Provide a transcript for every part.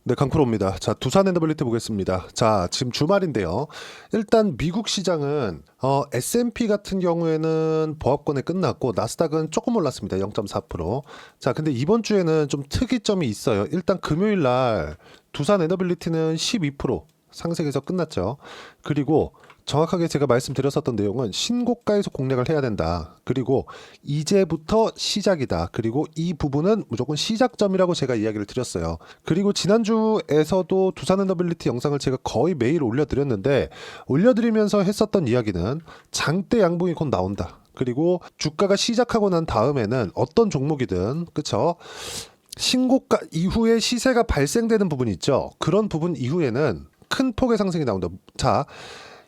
네, 강프로입니다. 자, 두산 엔더빌리티 보겠습니다. 자, 지금 주말인데요. 일단 미국 시장은 S&P 같은 경우에는 보합권에 끝났고 나스닥은 조금 올랐습니다. 0.4%. 자, 근데 이번 주에는 좀 특이점이 있어요. 일단 금요일 날 두산 엔더빌리티는 12% 상승해서 끝났죠. 그리고 정확하게 제가 말씀드렸었던 내용은 신고가에서 공략을 해야 된다. 그리고 이제부터 시작이다. 그리고 이 부분은 무조건 시작점이라고 제가 이야기를 드렸어요. 그리고 지난주에서도 두산 엔더빌리티 영상을 제가 거의 매일 올려드렸는데 올려드리면서 했었던 이야기는 장대 양봉이 곧 나온다. 그리고 주가가 시작하고 난 다음에는 어떤 종목이든 그쵸? 신고가 이후에 시세가 발생되는 부분이 있죠. 그런 부분 이후에는 큰 폭의 상승이 나온다. 자,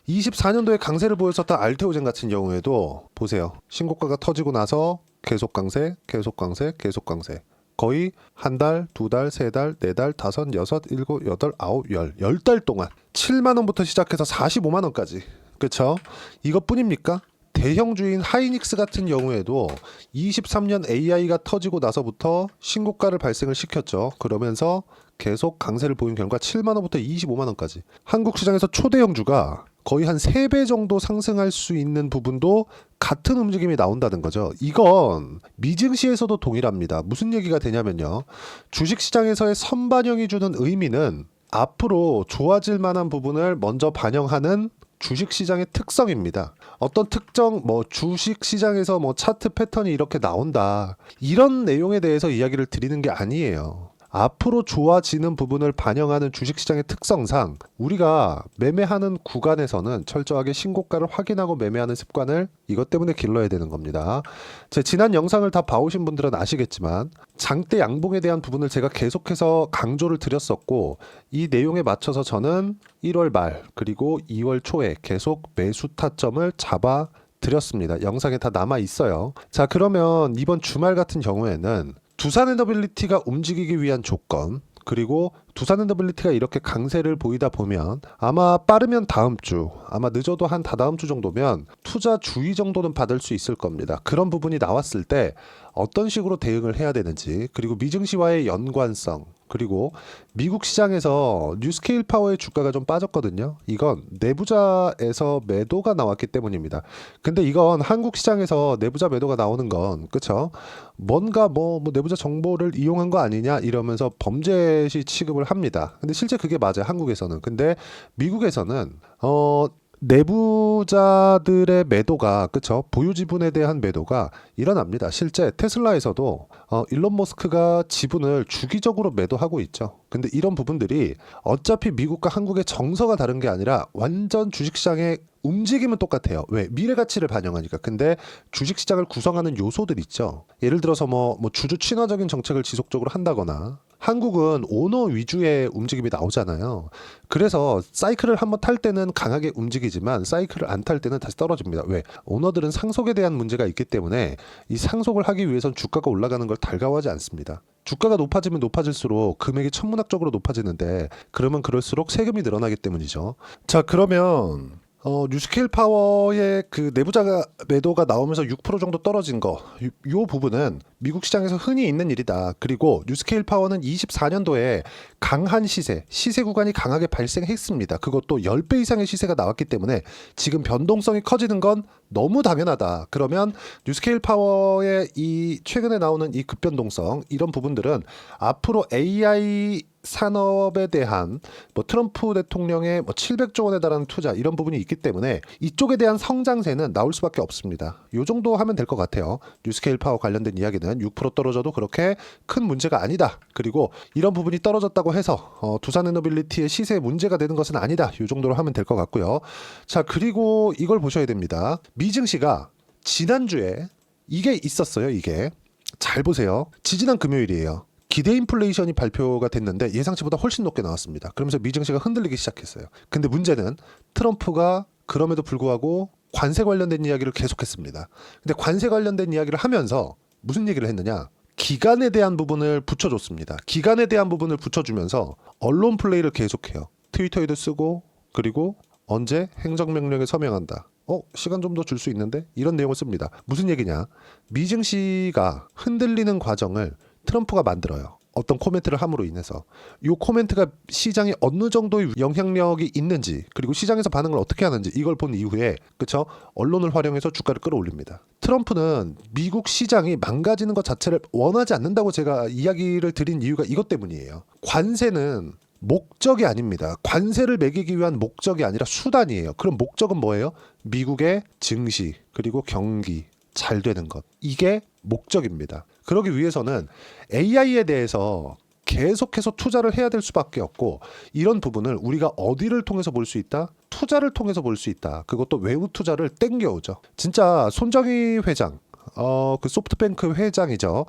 24년도에 강세를 보였었던 알테오젠 같은 경우에도 보세요. 신고가가 터지고 나서 계속 강세, 계속 강세, 계속 강세. 거의 한 달, 두 달, 세 달, 네 달, 다섯, 여섯, 일곱, 여덟, 아홉, 열 달 동안 7만 원부터 시작해서 45만 원까지. 그쵸? 이것뿐입니까? 대형주인 하이닉스 같은 경우에도 23년 AI가 터지고 나서부터 신고가를 발생을 시켰죠. 그러면서 계속 강세를 보인 결과 7만 원부터 25만 원까지. 한국 시장에서 초대형주가 거의 한 3배 정도 상승할 수 있는 부분도 같은 움직임이 나온다는 거죠. 이건 미증시에서도 동일합니다. 무슨 얘기가 되냐면요. 주식시장에서의 선반영이 주는 의미는 앞으로 좋아질 만한 부분을 먼저 반영하는 주식시장의 특성입니다. 어떤 특정 주식시장에서 차트 패턴이 이렇게 나온다. 이런 내용에 대해서 이야기를 드리는 게 아니에요. 앞으로 좋아지는 부분을 반영하는 주식시장의 특성상 우리가 매매하는 구간에서는 철저하게 신고가를 확인하고 매매하는 습관을 이것 때문에 길러야 되는 겁니다. 제 지난 영상을 다 봐오신 분들은 아시겠지만 장대 양봉에 대한 부분을 제가 계속해서 강조를 드렸었고 이 내용에 맞춰서 저는 1월 말 그리고 2월 초에 계속 매수 타점을 잡아 드렸습니다. 영상에 다 남아 있어요. 자, 그러면 이번 주말 같은 경우에는 두산 엔더빌리티가 움직이기 위한 조건 그리고 두산 엔더빌리티가 이렇게 강세를 보이다 보면 아마 빠르면 다음 주 아마 늦어도 한 다다음 주 정도면 투자 주의 정도는 받을 수 있을 겁니다. 그런 부분이 나왔을 때 어떤 식으로 대응을 해야 되는지 그리고 미증시와의 연관성 그리고 미국 시장에서 뉴스케일 파워의 주가가 좀 빠졌거든요. 이건 내부자에서 매도가 나왔기 때문입니다. 근데 이건 한국 시장에서 내부자 매도가 나오는 건 그쵸? 뭔가 내부자 정보를 이용한 거 아니냐 이러면서 범죄시 취급을 합니다. 근데 실제 그게 맞아요. 한국에서는. 근데 미국에서는 내부자들의 매도가 그쵸 보유 지분에 대한 매도가 일어납니다. 실제 테슬라에서도 일론 머스크가 지분을 주기적으로 매도하고 있죠. 근데 이런 부분들이 어차피 미국과 한국의 정서가 다른 게 아니라 완전 주식시장의 움직임은 똑같아요. 왜? 미래 가치를 반영하니까. 근데 주식시장을 구성하는 요소들 있죠. 예를 들어서 주주 친화적인 정책을 지속적으로 한다거나 한국은 오너 위주의 움직임이 나오잖아요. 그래서 사이클을 한번 탈 때는 강하게 움직이지만 사이클을 안 탈 때는 다시 떨어집니다. 왜? 오너들은 상속에 대한 문제가 있기 때문에 이 상속을 하기 위해선 주가가 올라가는 걸 달가워하지 않습니다. 주가가 높아지면 높아질수록 금액이 천문학적으로 높아지는데 그러면 그럴수록 세금이 늘어나기 때문이죠. 자, 그러면 뉴스케일 파워의 그 내부자 매도가 나오면서 6% 정도 떨어진 거, 요 부분은 미국 시장에서 흔히 있는 일이다. 그리고 뉴스케일 파워는 24년도에 강한 시세 구간이 강하게 발생했습니다. 그것도 10배 이상의 시세가 나왔기 때문에 지금 변동성이 커지는 건 너무 당연하다. 그러면 뉴스케일 파워의 이 최근에 나오는 이 급변동성 이런 부분들은 앞으로 AI 산업에 대한 트럼프 대통령의 700조 원에 달하는 투자 이런 부분이 있기 때문에 이쪽에 대한 성장세는 나올 수밖에 없습니다. 요 정도 하면 될 것 같아요. 뉴스케일 파워 관련된 이야기는 6% 떨어져도 그렇게 큰 문제가 아니다. 그리고 이런 부분이 떨어졌다고 해서 두산 에너빌리티의 시세에 문제가 되는 것은 아니다. 요 정도로 하면 될 것 같고요. 자, 그리고 이걸 보셔야 됩니다. 미증시가 지난주에 이게 있었어요. 이게 잘 보세요. 지지난 금요일이에요. 기대 인플레이션이 발표가 됐는데 예상치보다 훨씬 높게 나왔습니다. 그러면서 미증시가 흔들리기 시작했어요. 근데 문제는 트럼프가 그럼에도 불구하고 관세 관련된 이야기를 계속했습니다. 근데 관세 관련된 이야기를 하면서 무슨 얘기를 했느냐? 기간에 대한 부분을 붙여줬습니다. 기간에 대한 부분을 붙여주면서 언론 플레이를 계속해요. 트위터에도 쓰고 그리고 언제 행정명령에 서명한다. 시간 좀 더 줄 수 있는데? 이런 내용을 씁니다. 무슨 얘기냐? 미증시가 흔들리는 과정을 트럼프가 만들어요. 어떤 코멘트를 함으로 인해서 이 코멘트가 시장에 어느 정도의 영향력이 있는지, 그리고 시장에서 반응을 어떻게 하는지 이걸 본 이후에, 그쵸? 언론을 활용해서 주가를 끌어올립니다. 트럼프는 미국 시장이 망가지는 것 자체를 원하지 않는다고 제가 이야기를 드린 이유가 이것 때문이에요. 관세는 목적이 아닙니다. 관세를 매기기 위한 목적이 아니라 수단이에요. 그럼 목적은 뭐예요? 미국의 증시 그리고 경기 잘 되는 것, 이게 목적입니다. 그러기 위해서는 AI에 대해서 계속해서 투자를 해야 될 수밖에 없고, 이런 부분을 우리가 어디를 통해서 볼 수 있다? 투자를 통해서 볼 수 있다. 그것도 외부 투자를 땡겨오죠. 진짜 손정희 회장, 그 소프트뱅크 회장이죠.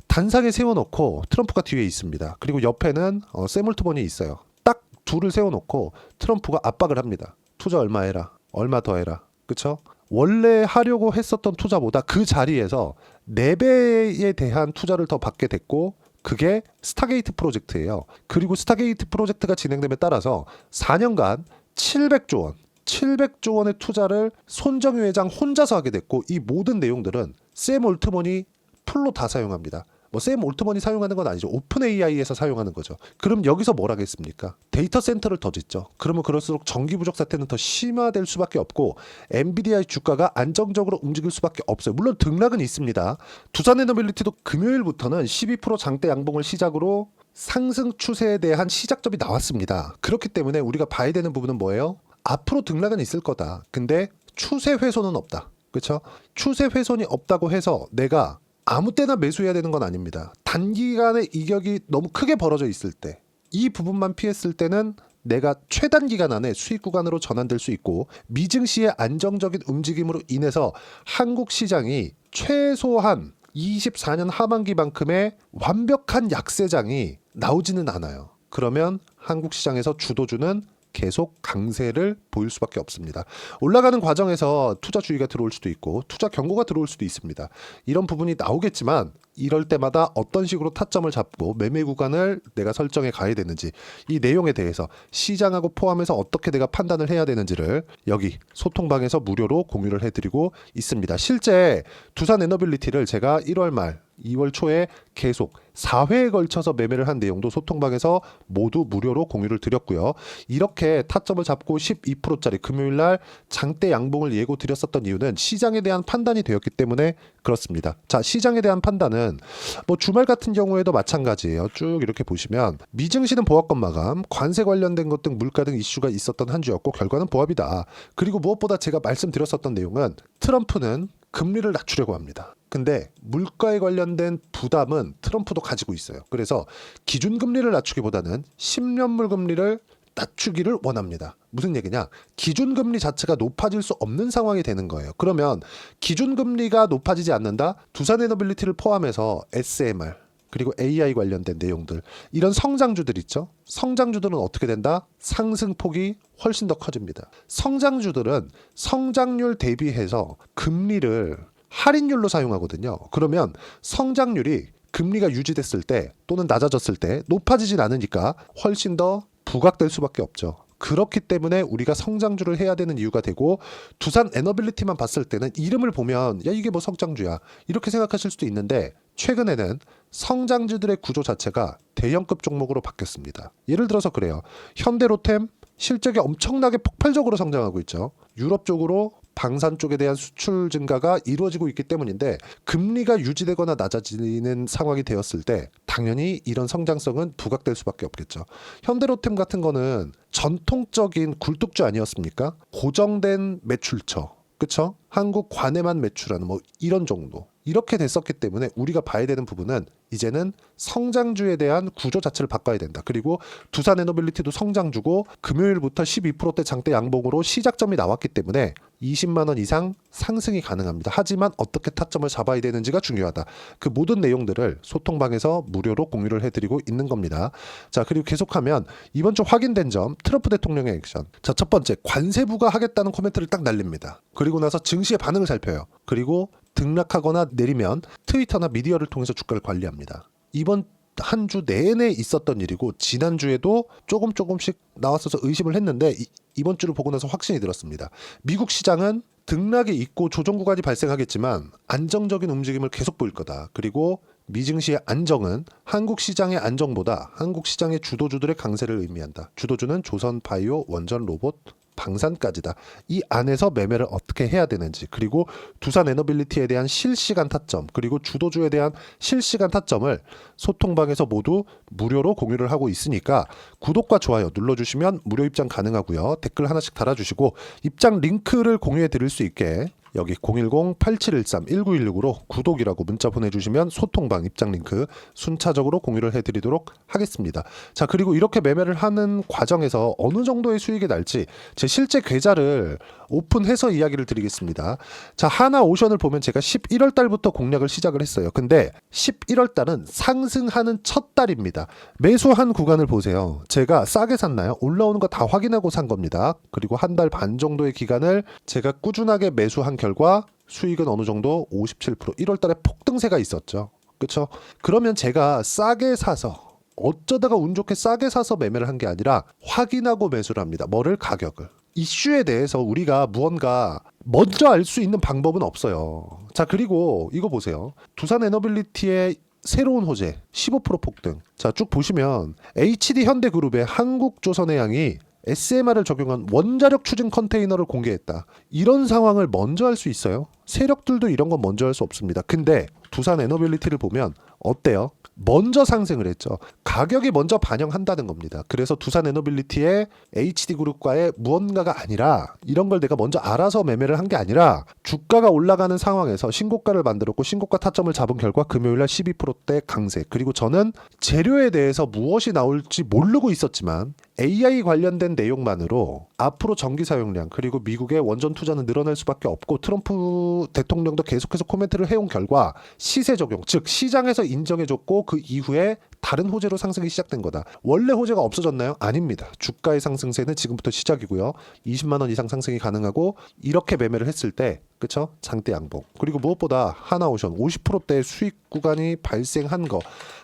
단상에 세워놓고 트럼프가 뒤에 있습니다. 그리고 옆에는 샘 올트먼이 있어요. 딱 둘을 세워놓고 트럼프가 압박을 합니다. 투자 얼마 해라, 얼마 더 해라, 그쵸? 원래 하려고 했었던 투자보다 그 자리에서 4배에 대한 투자를 더 받게 됐고, 그게 스타게이트 프로젝트예요. 그리고 스타게이트 프로젝트가 진행됨에 따라서 4년간 700조 원, 700조 원의 투자를 손정희 회장 혼자서 하게 됐고, 이 모든 내용들은 샘 올트먼이 풀로 다 사용합니다. 뭐 샘 올트먼이 사용하는 건 아니죠. 오픈 AI에서 사용하는 거죠. 그럼 여기서 뭘 하겠습니까? 데이터 센터를 더 짓죠. 그러면 그럴수록 전기 부족 사태는 더 심화될 수밖에 없고, 엔비디아의 주가가 안정적으로 움직일 수밖에 없어요. 물론 등락은 있습니다. 두산에너빌리티도 금요일부터는 12% 장대 양봉을 시작으로 상승 추세에 대한 시작점이 나왔습니다. 그렇기 때문에 우리가 봐야 되는 부분은 뭐예요? 앞으로 등락은 있을 거다. 근데 추세 훼손은 없다. 그렇죠? 추세 훼손이 없다고 해서 내가 아무 때나 매수해야 되는 건 아닙니다. 단기간에 이격이 너무 크게 벌어져 있을 때, 이 부분만 피했을 때는 내가 최단기간 안에 수익 구간으로 전환될 수 있고, 미증시의 안정적인 움직임으로 인해서 한국 시장이 최소한 24년 하반기만큼의 완벽한 약세장이 나오지는 않아요. 그러면 한국 시장에서 주도주는 계속 강세를 보일 수밖에 없습니다. 올라가는 과정에서 투자 주의가 들어올 수도 있고 투자 경고가 들어올 수도 있습니다. 이런 부분이 나오겠지만, 이럴 때마다 어떤 식으로 타점을 잡고 매매 구간을 내가 설정해 가야 되는지, 이 내용에 대해서 시장하고 포함해서 어떻게 내가 판단을 해야 되는지를 여기 소통방에서 무료로 공유를 해드리고 있습니다. 실제 두산에너빌리티를 제가 1월 말 2월 초에 계속 4회에 걸쳐서 매매를 한 내용도 소통방에서 모두 무료로 공유를 드렸고요. 이렇게 타점을 잡고 12%짜리 금요일날 장대 양봉을 예고 드렸었던 이유는 시장에 대한 판단이 되었기 때문에 그렇습니다. 자, 시장에 대한 판단은 뭐 주말 같은 경우에도 마찬가지예요. 쭉 이렇게 보시면 미증시는 보합권 마감, 관세 관련된 것 등 물가 등 이슈가 있었던 한 주였고 결과는 보합이다. 그리고 무엇보다 제가 말씀드렸었던 내용은 트럼프는 금리를 낮추려고 합니다. 근데 물가에 관련된 부담은 트럼프도 가지고 있어요. 그래서 기준금리를 낮추기보다는 10년물 금리를 낮추기를 원합니다. 무슨 얘기냐? 기준금리 자체가 높아질 수 없는 상황이 되는 거예요. 그러면 기준금리가 높아지지 않는다? 두산에너빌리티를 포함해서 SMR 그리고 AI 관련된 내용들, 이런 성장주들 있죠? 성장주들은 어떻게 된다? 상승폭이 훨씬 더 커집니다. 성장주들은 성장률 대비해서 금리를 할인율로 사용하거든요. 그러면 성장률이 금리가 유지됐을 때 또는 낮아졌을 때 높아지진 않으니까 훨씬 더 부각될 수밖에 없죠. 그렇기 때문에 우리가 성장주를 해야 되는 이유가 되고, 두산 에너빌리티만 봤을 때는 이름을 보면 야 이게 뭐 성장주야 이렇게 생각하실 수도 있는데, 최근에는 성장주들의 구조 자체가 대형급 종목으로 바뀌었습니다. 예를 들어서 그래요. 현대로템 실적이 엄청나게 폭발적으로 성장하고 있죠. 유럽 쪽으로 방산 쪽에 대한 수출 증가가 이루어지고 있기 때문인데, 금리가 유지되거나 낮아지는 상황이 되었을 때 당연히 이런 성장성은 부각될 수밖에 없겠죠. 현대로템 같은 거는 전통적인 굴뚝주 아니었습니까? 고정된 매출처, 그쵸? 한국 관에만 매출하는 뭐 이런 정도. 이렇게 됐었기 때문에 우리가 봐야 되는 부분은 이제는 성장주에 대한 구조 자체를 바꿔야 된다. 그리고 두산에너빌리티도 성장주고 금요일부터 12%대 장대 양봉으로 시작점이 나왔기 때문에 20만 원 이상 상승이 가능합니다. 하지만 어떻게 타점을 잡아야 되는지가 중요하다. 그 모든 내용들을 소통방에서 무료로 공유를 해드리고 있는 겁니다. 자, 그리고 계속하면 이번 주 확인된 점, 트럼프 대통령의 액션. 자, 첫 번째, 관세 부과하겠다는 코멘트를 딱 날립니다. 그리고 나서 증시의 반응을 살펴요. 그리고 등락하거나 내리면 트위터나 미디어를 통해서 주가를 관리합니다. 이번 한 주 내내 있었던 일이고, 지난주에도 조금씩 나왔어서 의심을 했는데 이번 주를 보고 나서 확신이 들었습니다. 미국 시장은 등락이 있고 조정 구간이 발생하겠지만 안정적인 움직임을 계속 보일 거다. 그리고 미증시의 안정은 한국 시장의 안정보다 한국 시장의 주도주들의 강세를 의미한다. 주도주는 조선 바이오, 원전 로봇, 방산까지다. 이 안에서 매매를 어떻게 해야 되는지, 그리고 두산 에너빌리티에 대한 실시간 타점, 그리고 주도주에 대한 실시간 타점을 소통방에서 모두 무료로 공유를 하고 있으니까 구독과 좋아요 눌러주시면 무료 입장 가능하고요. 댓글 하나씩 달아주시고 입장 링크를 공유해 드릴 수 있게 여기 010-8713-1916으로 구독이라고 문자 보내주시면 소통방 입장 링크 순차적으로 공유를 해드리도록 하겠습니다. 자, 그리고 이렇게 매매를 하는 과정에서 어느 정도의 수익이 날지 제 실제 계좌를 오픈해서 이야기를 드리겠습니다. 자, 하나오션을 보면 제가 11월 달부터 공략을 시작을 했어요. 근데 11월 달은 상승하는 첫 달입니다. 매수한 구간을 보세요. 제가 싸게 샀나요? 올라오는 거 다 확인하고 산 겁니다. 그리고 한 달 반 정도의 기간을 제가 꾸준하게 매수한 결과 수익은 어느 정도 57%, 1월 달에 폭등세가 있었죠. 그렇죠? 그러면 제가 싸게 사서 어쩌다가 운 좋게 싸게 사서 매매를 한 게 아니라 확인하고 매수를 합니다. 뭐를? 가격을. 이슈에 대해서 우리가 무언가 먼저 알 수 있는 방법은 없어요. 자, 그리고 이거 보세요. 두산 에너빌리티의 새로운 호재 15% 폭등. 자, 쭉 보시면 HD 현대그룹의 한국조선해양이 SMR을 적용한 원자력 추진 컨테이너를 공개했다. 이런 상황을 먼저 할 수 있어요? 세력들도 이런 건 먼저 할 수 없습니다. 근데 두산 에너빌리티를 보면 어때요? 먼저 상승을 했죠. 가격이 먼저 반영한다는 겁니다. 그래서 두산 에너빌리티의 HD그룹과의 무언가가 아니라 이런 걸 내가 먼저 알아서 매매를 한 게 아니라 주가가 올라가는 상황에서 신고가를 만들었고 신고가 타점을 잡은 결과 금요일날 12%대 강세. 그리고 저는 재료에 대해서 무엇이 나올지 모르고 있었지만 AI 관련된 내용만으로 앞으로 전기 사용량 그리고 미국의 원전 투자는 늘어날 수밖에 없고 트럼프 대통령도 계속해서 코멘트를 해온 결과 시세 적용, 즉 시장에서 인정해줬고 그 이후에 다른 호재로 상승이 시작된 거다. 원래 호재가 없어졌나요? 아닙니다. 주가의 상승세는 지금부터 시작이고요. 20만 원 이상 상승이 가능하고 이렇게 매매를 했을 때 그쵸? 장대 양봉. 그리고 무엇보다 하나오션 50%대 수익 구간이 발생한 거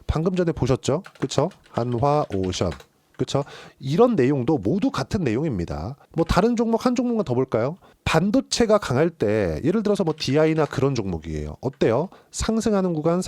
방금 전에 보셨죠? 그쵸? 한화오션. 그렇죠? 이런 내용도 모두 같은 내용입니다. 뭐 다른 종목 한 종목만 더 볼까요? 반도체가 강할 때 예를 들어서 뭐 DI나 그런 종목이에요. 어때요? 상승하는 구간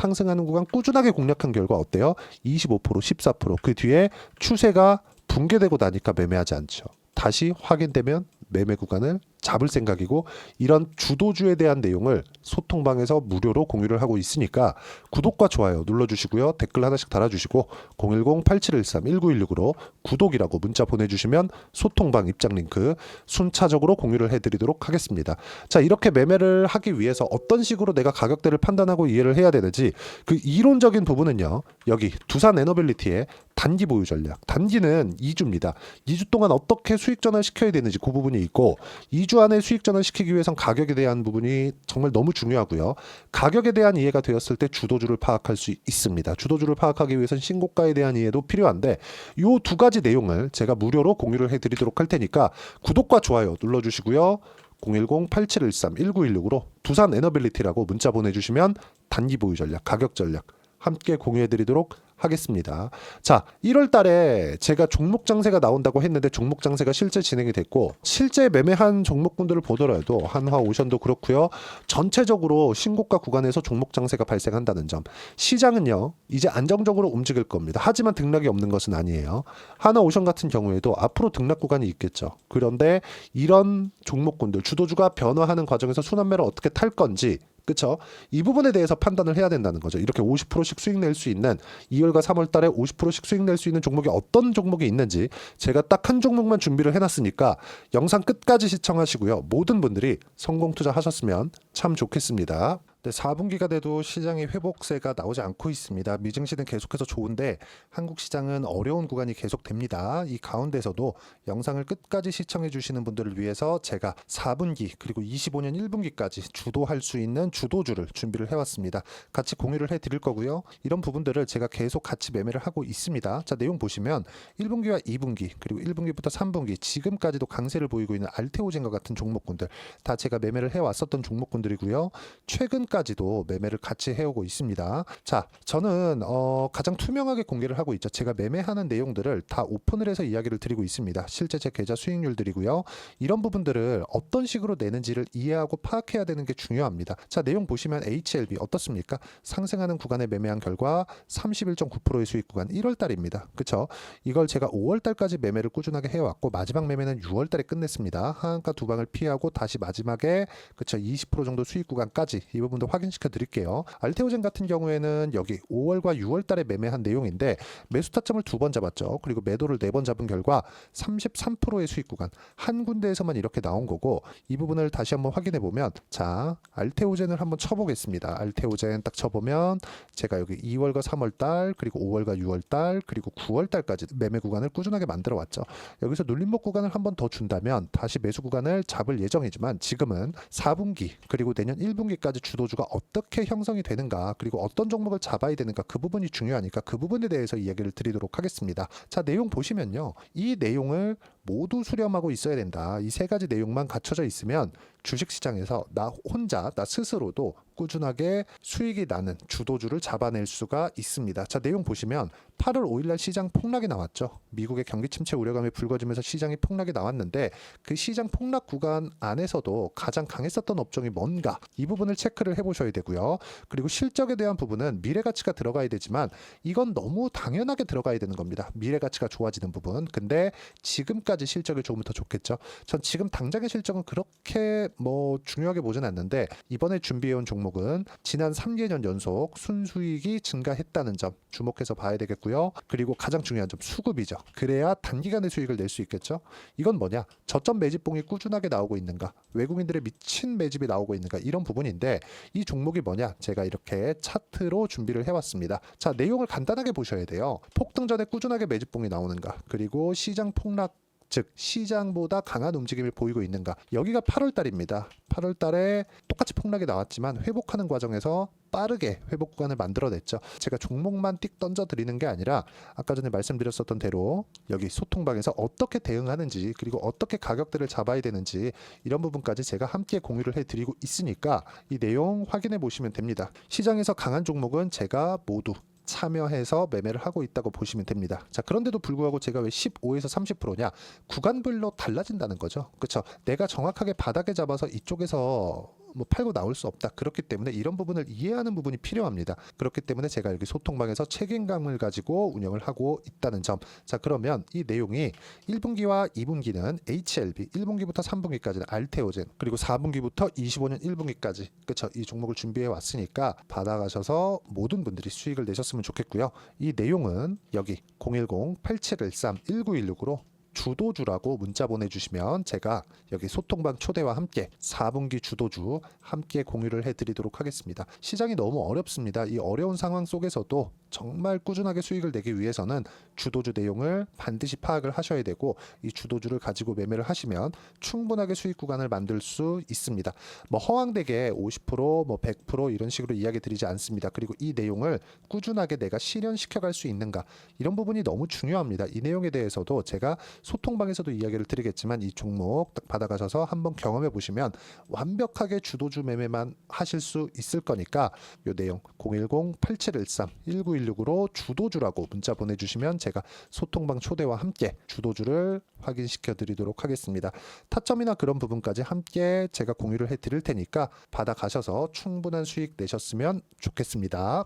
꾸준하게 공략한 결과 어때요? 25%, 14%. 그 뒤에 추세가 붕괴되고 나니까 매매하지 않죠. 다시 확인되면 매매 구간을 잡을 생각이고 이런 주도주에 대한 내용을 소통방에서 무료로 공유를 하고 있으니까 구독과 좋아요 눌러주시고요. 댓글 하나씩 달아주시고 010-8713-1916으로 구독이라고 문자 보내주시면 소통방 입장 링크 순차적으로 공유를 해드리도록 하겠습니다. 자, 이렇게 매매를 하기 위해서 어떤 식으로 내가 가격대를 판단하고 이해를 해야 되는지 그 이론적인 부분은요. 여기 두산 에너빌리티의 단기 보유 전략. 단기는 2주입니다. 2주 동안 어떻게 수익 전환 시켜야 되는지 그 부분이 있고 2주 안에 수익 전환 시키기 위해선 가격에 대한 부분이 정말 너무 중요하고요. 가격에 대한 이해가 되었을 때 주도주를 파악할 수 있습니다. 주도주를 파악하기 위해선 신고가에 대한 이해도 필요한데 이 두 가지 내용을 제가 무료로 공유를 해드리도록 할 테니까 구독과 좋아요 눌러주시고요. 010-8713-1916으로 두산 에너빌리티라고 문자 보내주시면 단기 보유 전략, 가격 전략 함께 공유해드리도록 하겠습니다. 자, 1월 달에 제가 종목 장세가 나온다고 했는데 종목 장세가 실제 진행이 됐고 실제 매매한 종목군들을 보더라도 한화오션도 그렇고요. 전체적으로 신고가 구간에서 종목 장세가 발생한다는 점. 시장은요. 이제 안정적으로 움직일 겁니다. 하지만 등락이 없는 것은 아니에요. 한화오션 같은 경우에도 앞으로 등락 구간이 있겠죠. 그런데 이런 종목군들 주도주가 변화하는 과정에서 순환매를 어떻게 탈 건지 그렇죠? 이 부분에 대해서 판단을 해야 된다는 거죠. 이렇게 50%씩 수익 낼 수 있는 2월과 3월 달에 50%씩 수익 낼 수 있는 종목이 어떤 종목이 있는지 제가 딱 한 종목만 준비를 해놨으니까 영상 끝까지 시청하시고요. 모든 분들이 성공 투자하셨으면 참 좋겠습니다. 4분기가 돼도 시장의 회복세가 나오지 않고 있습니다. 미증시는 계속해서 좋은데 한국 시장은 어려운 구간이 계속됩니다. 이 가운데서도 영상을 끝까지 시청해 주시는 분들을 위해서 제가 4분기 그리고 25년 1분기까지 주도할 수 있는 주도주를 준비를 해왔습니다. 같이 공유를 해드릴 거고요. 이런 부분들을 제가 계속 같이 매매를 하고 있습니다. 자, 내용 보시면 1분기와 2분기 그리고 1분기부터 3분기 지금까지도 강세를 보이고 있는 알테오젠과 같은 종목군들 다 제가 매매를 해왔었던 종목군들이고요. 최근까지 현재까지도 매매를 같이 해오고 있습니다. 자, 저는 가장 투명하게 공개를 하고 있죠. 제가 매매하는 내용들을 다 오픈을 해서 이야기를 드리고 있습니다. 실제 제 계좌 수익률들이고요. 이런 부분들을 어떤 식으로 내는지를 이해하고 파악해야 되는 게 중요합니다. 자, 내용 보시면 HLB 어떻습니까? 상승하는 구간에 매매한 결과 31.9%의 수익 구간 1월 달입니다. 그쵸? 이걸 제가 5월 달까지 매매를 꾸준하게 해왔고 마지막 매매는 6월 달에 끝냈습니다. 하한가 두 방을 피하고 다시 마지막에 그쵸 20% 정도 수익 구간까지 이 부분도 확인시켜 드릴게요. 알테오젠 같은 경우에는 여기 5월과 6월 달에 매매한 내용인데 매수 타점을 2번 잡았죠. 그리고 매도를 4번 잡은 결과 33%의 수익 구간 한 군데에서만 이렇게 나온 거고 이 부분을 다시 한번 확인해 보면 자 알테오젠을 한번 쳐보겠습니다. 알테오젠 딱 쳐보면 제가 여기 2월과 3월 달 그리고 5월과 6월 달 그리고 9월 달까지 매매 구간을 꾸준하게 만들어 왔죠. 여기서 눌림목 구간을 한번 더 준다면 다시 매수 구간을 잡을 예정이지만 지금은 4분기 그리고 내년 1분기까지 주도주가 어떻게 형성이 되는가 그리고 어떤 종목을 잡아야 되는가 그 부분이 중요하니까 그 부분에 대해서 이야기를 드리도록 하겠습니다. 자, 내용 보시면요. 이 내용을 모두 수렴하고 있어야 된다. 이 세 가지 내용만 갖춰져 있으면 주식시장에서 나 혼자 나 스스로도 꾸준하게 수익이 나는 주도주를 잡아낼 수가 있습니다. 자, 내용 보시면 8월 5일날 시장 폭락이 나왔죠. 미국의 경기 침체 우려감이 불거지면서 시장이 폭락이 나왔는데 그 시장 폭락 구간 안에서도 가장 강했었던 업종이 뭔가 이 부분을 체크를 해보셔야 되고요. 그리고 실적에 대한 부분은 미래가치가 들어가야 되지만 이건 너무 당연하게 들어가야 되는 겁니다. 미래가치가 좋아지는 부분. 근데 지금까지 실적이 조금 더 좋겠죠. 전 지금 당장의 실적은 그렇게 중요하게 보진 않는데 이번에 준비해온 종목은 지난 3개년 연속 순수익이 증가했다는 점 주목해서 봐야 되겠고요. 그리고 가장 중요한 점 수급이죠. 그래야 단기간에 수익을 낼 수 있겠죠. 이건 뭐냐? 저점 매집봉이 꾸준하게 나오고 있는가? 외국인들의 미친 매집이 나오고 있는가? 이런 부분인데 이 종목이 뭐냐? 제가 이렇게 차트로 준비를 해왔습니다. 자, 내용을 간단하게 보셔야 돼요. 폭등 전에 꾸준하게 매집봉이 나오는가? 그리고 시장 폭락 즉 시장보다 강한 움직임을 보이고 있는가. 여기가 8월 달입니다. 8월 달에 똑같이 폭락이 나왔지만 회복하는 과정에서 빠르게 회복 구간을 만들어냈죠. 제가 종목만 띡 던져드리는 게 아니라 아까 전에 말씀드렸었던 대로 여기 소통방에서 어떻게 대응하는지 그리고 어떻게 가격대를 잡아야 되는지 이런 부분까지 제가 함께 공유를 해드리고 있으니까 이 내용 확인해 보시면 됩니다. 시장에서 강한 종목은 제가 모두 참여해서 매매를 하고 있다고 보시면 됩니다. 자, 그런데도 불구하고 제가 왜 15에서 30%냐? 구간별로 달라진다는 거죠. 그렇죠? 내가 정확하게 바닥에 잡아서 이쪽에서 팔고 나올 수 없다. 그렇기 때문에 이런 부분을 이해하는 부분이 필요합니다. 그렇기 때문에 제가 여기 소통방에서 책임감을 가지고 운영을 하고 있다는 점. 자, 그러면 이 내용이 1분기와 2분기는 HLB, 1분기부터 3분기까지는 알테오젠, 그리고 4분기부터 25년 1분기까지 그렇죠. 이 종목을 준비해 왔으니까 받아가셔서 모든 분들이 수익을 내셨으면 좋겠고요. 이 내용은 여기 010-8713-1916으로 주도주라고 문자 보내주시면 제가 여기 소통방 초대와 함께 4분기 주도주 함께 공유를 해드리도록 하겠습니다. 시장이 너무 어렵습니다. 이 어려운 상황 속에서도 정말 꾸준하게 수익을 내기 위해서는 주도주 내용을 반드시 파악을 하셔야 되고 이 주도주를 가지고 매매를 하시면 충분하게 수익 구간을 만들 수 있습니다. 허황되게 50%, 100% 이런 식으로 이야기 드리지 않습니다. 그리고 이 내용을 꾸준하게 내가 실현시켜 갈 수 있는가 이런 부분이 너무 중요합니다. 이 내용에 대해서도 제가 소통방에서도 이야기를 드리겠지만 이 종목 딱 받아가셔서 한번 경험해 보시면 완벽하게 주도주 매매만 하실 수 있을 거니까 이 내용 010-8713-1916으로 주도주라고 문자 보내주시면 제가 소통방 초대와 함께 주도주를 확인시켜 드리도록 하겠습니다. 타점이나 그런 부분까지 함께 제가 공유를 해 드릴 테니까 받아가셔서 충분한 수익 내셨으면 좋겠습니다.